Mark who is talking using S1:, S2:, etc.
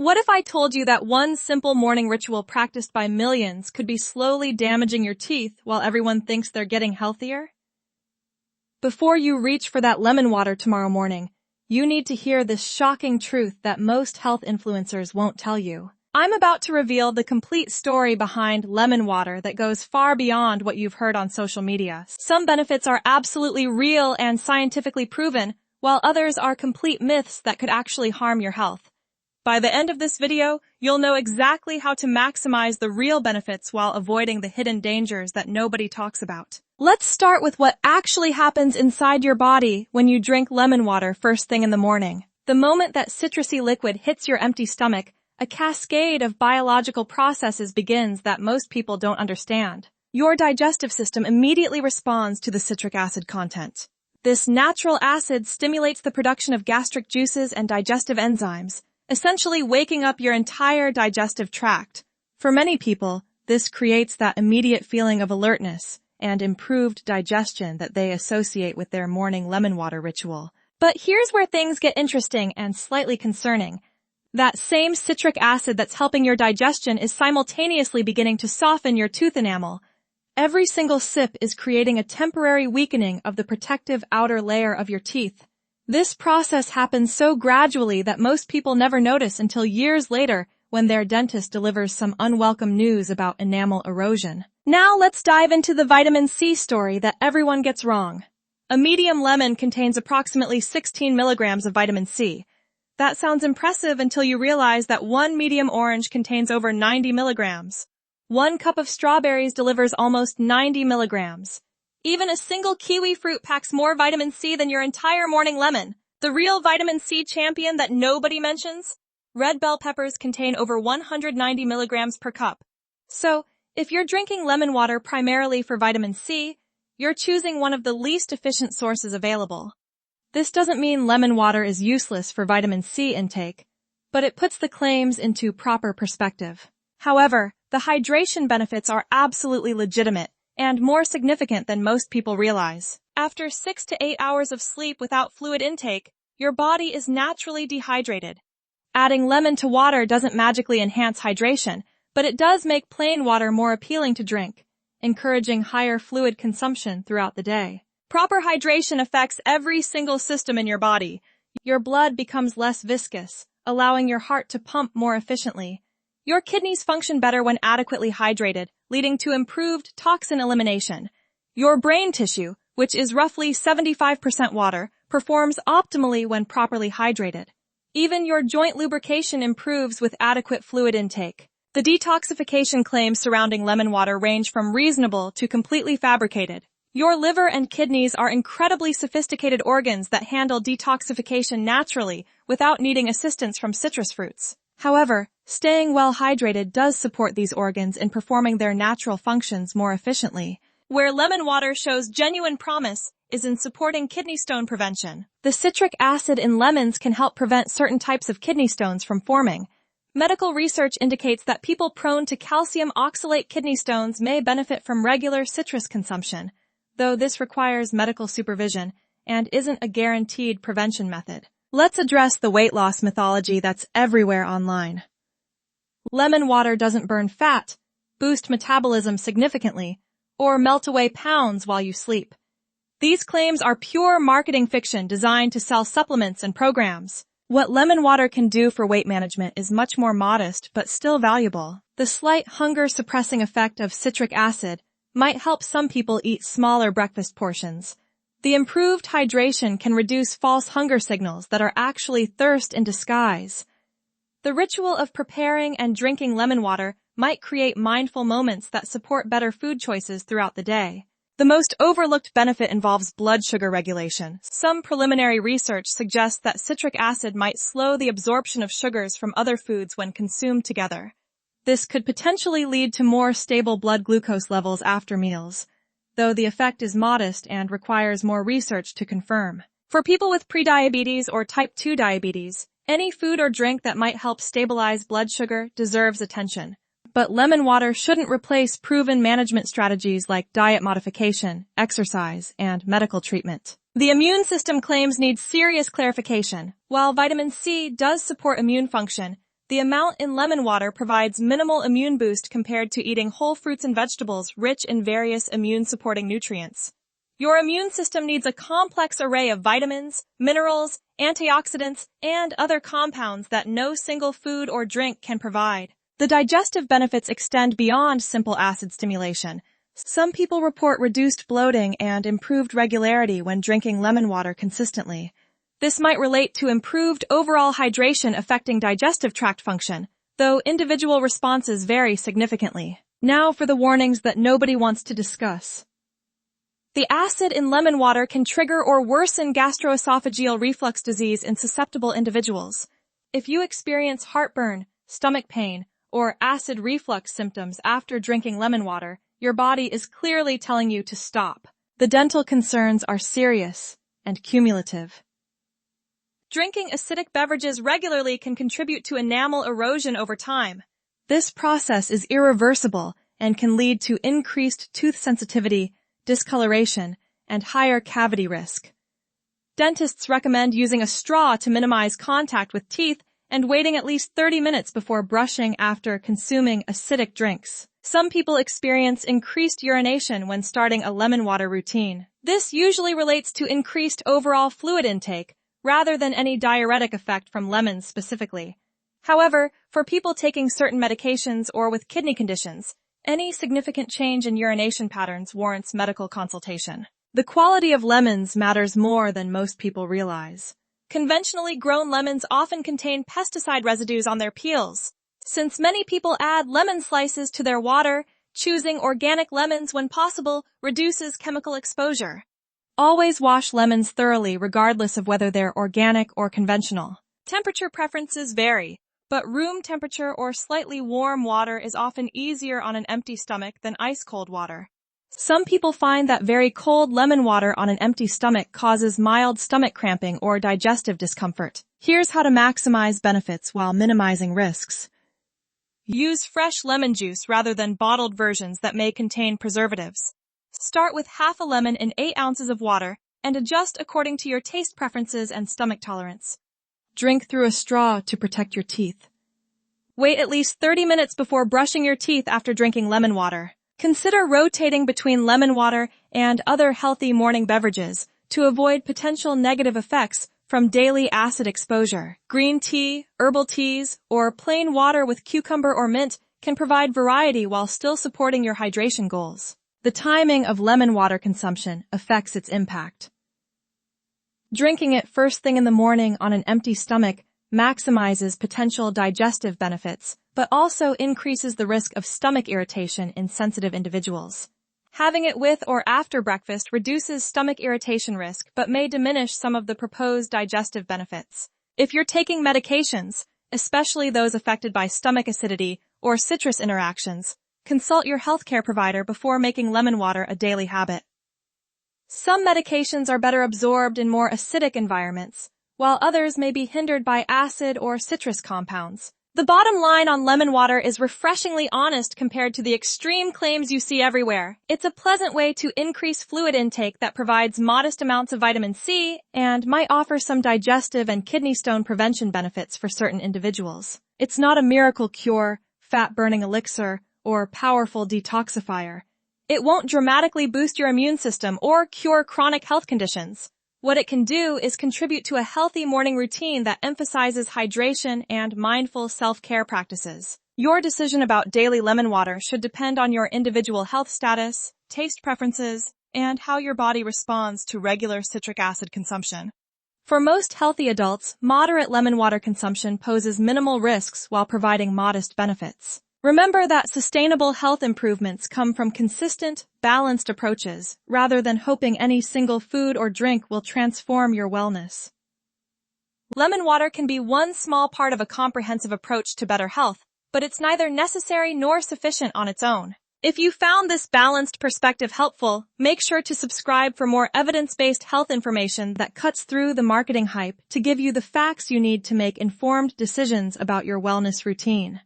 S1: What if I told you that one simple morning ritual practiced by millions could be slowly damaging your teeth while everyone thinks they're getting healthier? Before you reach for that lemon water tomorrow morning, you need to hear this shocking truth that most health influencers won't tell you. I'm about to reveal the complete story behind lemon water that goes far beyond what you've heard on social media. Some benefits are absolutely real and scientifically proven, while others are complete myths that could actually harm your health. By the end of this video, you'll know exactly how to maximize the real benefits while avoiding the hidden dangers that nobody talks about. Let's start with what actually happens inside your body when you drink lemon water first thing in the morning. The moment that citrusy liquid hits your empty stomach, a cascade of biological processes begins that most people don't understand. Your digestive system immediately responds to the citric acid content. This natural acid stimulates the production of gastric juices and digestive enzymes, essentially waking up your entire digestive tract. For many people, this creates that immediate feeling of alertness and improved digestion that they associate with their morning lemon water ritual. But here's where things get interesting and slightly concerning. That same citric acid that's helping your digestion is simultaneously beginning to soften your tooth enamel. Every single sip is creating a temporary weakening of the protective outer layer of your teeth. This process happens so gradually that most people never notice until years later when their dentist delivers some unwelcome news about enamel erosion. Now let's dive into the vitamin C story that everyone gets wrong. A medium lemon contains approximately 16 milligrams of vitamin C. That sounds impressive until you realize that one medium orange contains over 90 milligrams. 1 cup of strawberries delivers almost 90 milligrams. Even a single kiwi fruit packs more vitamin C than your entire morning lemon. The real vitamin C champion that nobody mentions? Red bell peppers contain over 190 milligrams per cup. So, if you're drinking lemon water primarily for vitamin C, you're choosing one of the least efficient sources available. This doesn't mean lemon water is useless for vitamin C intake, but it puts the claims into proper perspective. However, the hydration benefits are absolutely legitimate and more significant than most people realize. After 6 to 8 hours of sleep without fluid intake, your body is naturally dehydrated. Adding lemon to water doesn't magically enhance hydration, but it does make plain water more appealing to drink, encouraging higher fluid consumption throughout the day. Proper hydration affects every single system in your body. Your blood becomes less viscous, allowing your heart to pump more efficiently. Your kidneys function better when adequately hydrated, leading to improved toxin elimination. Your brain tissue, which is roughly 75% water, performs optimally when properly hydrated. Even your joint lubrication improves with adequate fluid intake. The detoxification claims surrounding lemon water range from reasonable to completely fabricated. Your liver and kidneys are incredibly sophisticated organs that handle detoxification naturally without needing assistance from citrus fruits. However, staying well hydrated does support these organs in performing their natural functions more efficiently. Where lemon water shows genuine promise is in supporting kidney stone prevention. The citric acid in lemons can help prevent certain types of kidney stones from forming. Medical research indicates that people prone to calcium oxalate kidney stones may benefit from regular citrus consumption, though this requires medical supervision and isn't a guaranteed prevention method. Let's address the weight loss mythology that's everywhere online. Lemon water doesn't burn fat, boost metabolism significantly, or melt away pounds while you sleep. These claims are pure marketing fiction designed to sell supplements and programs. What lemon water can do for weight management is much more modest but still valuable. The slight hunger-suppressing effect of citric acid might help some people eat smaller breakfast portions. The improved hydration can reduce false hunger signals that are actually thirst in disguise. The ritual of preparing and drinking lemon water might create mindful moments that support better food choices throughout the day. The most overlooked benefit involves blood sugar regulation. Some preliminary research suggests that citric acid might slow the absorption of sugars from other foods when consumed together. This could potentially lead to more stable blood glucose levels after meals, though the effect is modest and requires more research to confirm. For people with prediabetes or type 2 diabetes, any food or drink that might help stabilize blood sugar deserves attention. But lemon water shouldn't replace proven management strategies like diet modification, exercise, and medical treatment. The immune system claims need serious clarification. While vitamin C does support immune function, The amount in lemon water provides minimal immune boost compared to eating whole fruits and vegetables rich in various immune-supporting nutrients. Your immune system needs a complex array of vitamins, minerals, antioxidants, and other compounds that no single food or drink can provide. The digestive benefits extend beyond simple acid stimulation. Some people report reduced bloating and improved regularity when drinking lemon water consistently. This might relate to improved overall hydration affecting digestive tract function, though individual responses vary significantly. Now for the warnings that nobody wants to discuss. The acid in lemon water can trigger or worsen gastroesophageal reflux disease in susceptible individuals. If you experience heartburn, stomach pain, or acid reflux symptoms after drinking lemon water, your body is clearly telling you to stop. The dental concerns are serious and cumulative. Drinking acidic beverages regularly can contribute to enamel erosion over time. This process is irreversible and can lead to increased tooth sensitivity, discoloration, and higher cavity risk. Dentists recommend using a straw to minimize contact with teeth and waiting at least 30 minutes before brushing after consuming acidic drinks. Some people experience increased urination when starting a lemon water routine. This usually relates to increased overall fluid intake, rather than any diuretic effect from lemons specifically. However, for people taking certain medications or with kidney conditions, any significant change in urination patterns warrants medical consultation. The quality of lemons matters more than most people realize. Conventionally grown lemons often contain pesticide residues on their peels. Since many people add lemon slices to their water, choosing organic lemons when possible reduces chemical exposure. Always wash lemons thoroughly regardless of whether they're organic or conventional. Temperature preferences vary, but room temperature or slightly warm water is often easier on an empty stomach than ice-cold water. Some people find that very cold lemon water on an empty stomach causes mild stomach cramping or digestive discomfort. Here's how to maximize benefits while minimizing risks. Use fresh lemon juice rather than bottled versions that may contain preservatives. Start with half a lemon in 8 ounces of water and adjust according to your taste preferences and stomach tolerance. Drink through a straw to protect your teeth. Wait at least 30 minutes before brushing your teeth after drinking lemon water. Consider rotating between lemon water and other healthy morning beverages to avoid potential negative effects from daily acid exposure. Green tea, herbal teas, or plain water with cucumber or mint can provide variety while still supporting your hydration goals. The timing of lemon water consumption affects its impact. Drinking it first thing in the morning on an empty stomach maximizes potential digestive benefits, but also increases the risk of stomach irritation in sensitive individuals. Having it with or after breakfast reduces stomach irritation risk, but may diminish some of the proposed digestive benefits. If you're taking medications, especially those affected by stomach acidity or citrus interactions, consult your healthcare provider before making lemon water a daily habit. Some medications are better absorbed in more acidic environments, while others may be hindered by acid or citrus compounds. The bottom line on lemon water is refreshingly honest compared to the extreme claims you see everywhere. It's a pleasant way to increase fluid intake that provides modest amounts of vitamin C and might offer some digestive and kidney stone prevention benefits for certain individuals. It's not a miracle cure, fat-burning elixir, or powerful detoxifier. It won't dramatically boost your immune system or cure chronic health conditions. What it can do is contribute to a healthy morning routine that emphasizes hydration and mindful self-care practices. Your decision about daily lemon water should depend on your individual health status, taste preferences, and how your body responds to regular citric acid consumption. For most healthy adults, moderate lemon water consumption poses minimal risks while providing modest benefits. Remember that sustainable health improvements come from consistent, balanced approaches, rather than hoping any single food or drink will transform your wellness. Lemon water can be one small part of a comprehensive approach to better health, but it's neither necessary nor sufficient on its own. If you found this balanced perspective helpful, make sure to subscribe for more evidence-based health information that cuts through the marketing hype to give you the facts you need to make informed decisions about your wellness routine.